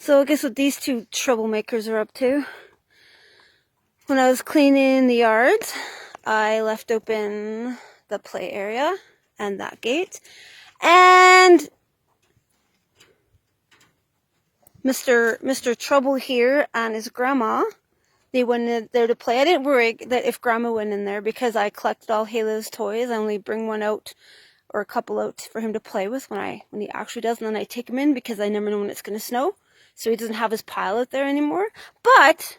So guess what these two troublemakers are up to? When I was cleaning the yard, I left open the play area and that gate. And Mr. Trouble here and his grandma, they went in there to play. I didn't worry that if grandma went in there because I collected all Halo's toys. I only bring one out or a couple out for him to play with when he actually does, and then I take him in because I never know when it's going to snow. So he doesn't have his pile out there anymore. But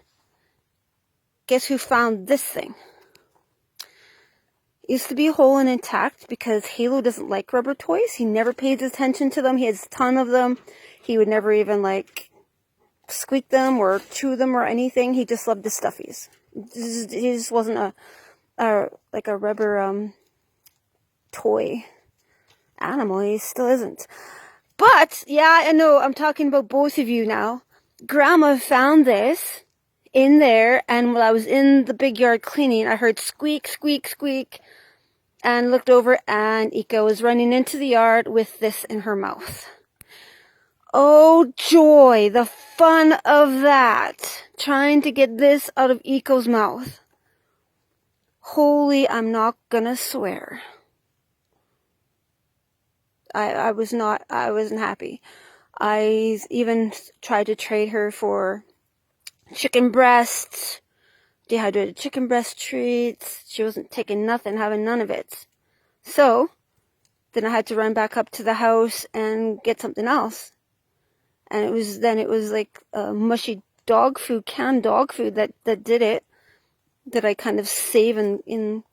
guess who found this thing? It used to be whole and intact because Halo doesn't like rubber toys. He never pays attention to them. He has a ton of them. He would never even like squeak them or chew them or anything. He just loved the stuffies. He just wasn't a rubber toy animal. He still isn't. But yeah, I know I'm talking about both of you now. Grandma found this in there, and while I was in the big yard cleaning, I heard squeak, squeak, squeak, and looked over, and Ika was running into the yard with this in her mouth. Oh joy, the fun of that. Trying to get this out of Iko's mouth. Holy, I'm not gonna swear. I wasn't happy. I even tried to trade her for chicken breasts, dehydrated chicken breast treats. She wasn't taking nothing, having none of it. So, then I had to run back up to the house and get something else. And it was like mushy dog food, canned dog food that did it. That I kind of save in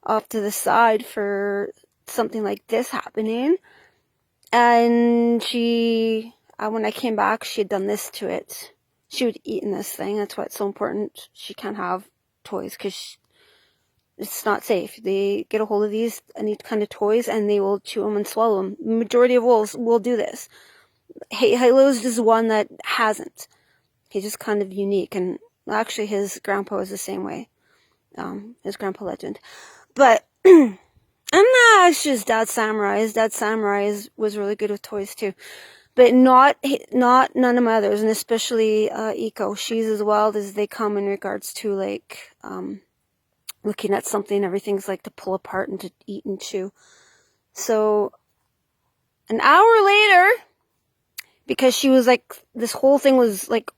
off to the side for something like this happening. And when I came back, she had done this to it. She would eat in this thing. That's why it's so important. She can't have toys because it's not safe. They get a hold of these, any kind of toys, and they will chew them and swallow them. The majority of wolves will do this. Halo's just one that hasn't. He's just kind of unique, and actually his grandpa was the same way. His grandpa Legend. But it's just Dad Samurai's. Dad Samurai's was really good with toys too. But not none of my others, and especially Eco. She's as wild as they come in regards to like looking at something, everything's like to pull apart and to eat and chew. So an hour later, because she was like, this whole thing was like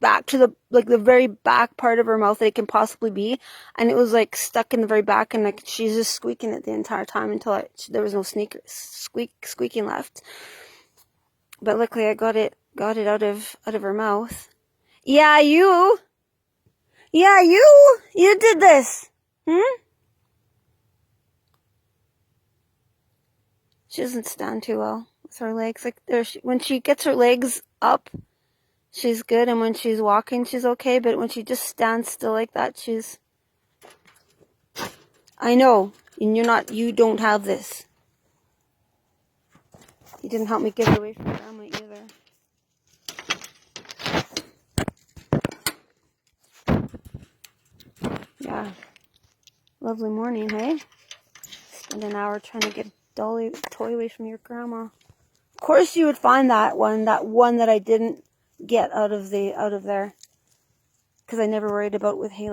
back to the very back part of her mouth that it can possibly be, and it was like stuck in the very back, and like she's just squeaking it the entire time until there was no squeaking left. But luckily I got it out of her mouth. Yeah, you did this. She doesn't stand too well with her legs. Like when she gets her legs up, she's good, and when she's walking, she's okay. But when she just stands still like that, she's... I know, and you don't have this. You didn't help me get her away from Grandma either. Yeah. Lovely morning, hey? Spend an hour trying to get a toy away from your grandma. Of course you would find that one that I didn't get out of there. Because I never worried about with Halo.